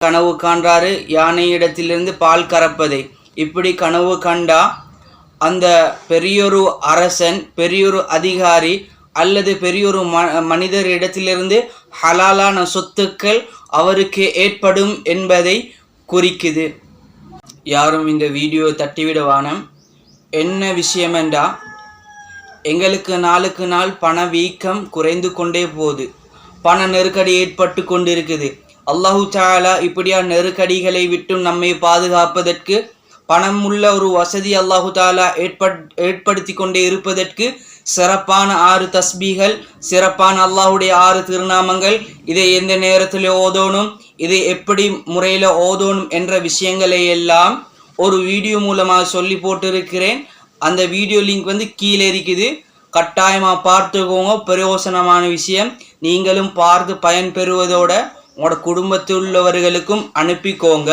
கனவு காண்றாரு யானையிடத்திலிருந்து பால் கறப்பதை. இப்படி கனவு கண்டா அந்த பெரியொரு அரசன், பெரியொரு அதிகாரி அல்லது பெரியொரு மனிதரிடத்திலிருந்து ஹலாலான சொத்துக்கள் அவருக்கு ஏற்படும் என்பதை குறிக்குது. யாரும் இந்த வீடியோ தட்டிவிடவானம். என்ன விஷயமென்றா, எங்களுக்கு நாளுக்கு நாள் பண வீக்கம் குறைந்து கொண்டே போகுது. பண நெருக்கடி ஏற்பட்டு கொண்டிருக்குது. அல்லாஹு தஆலா இப்படியா நெருக்கடிகளை விட்டும் நம்மை பாதுகாப்பதற்கு, பணம் உள்ள ஒரு வசதி அல்லாஹு தஆலா ஏற்படுத்தி கொண்டே இருப்பதற்கு சிறப்பான 6 தஸ்பீகள், சிறப்பான அல்லாஹுடைய 6 திருநாமங்கள், இதை எந்த நேரத்தில் ஓதணும், இதை எப்படி முறையில் ஓதணும் என்ற விஷயங்களை எல்லாம் ஒரு வீடியோ மூலமாக சொல்லி போட்டிருக்கிறேன். அந்த வீடியோ லிங்க் கீழே இருக்குது. கட்டாயமாக பார்த்துக்கோங்க. பிரயோசனமான விஷயம். நீங்களும் பார்த்து பயன்பெறுவதோட உங்களோட குடும்பத்தில் உள்ளவர்களுக்கும் அனுப்பிக்கோங்க.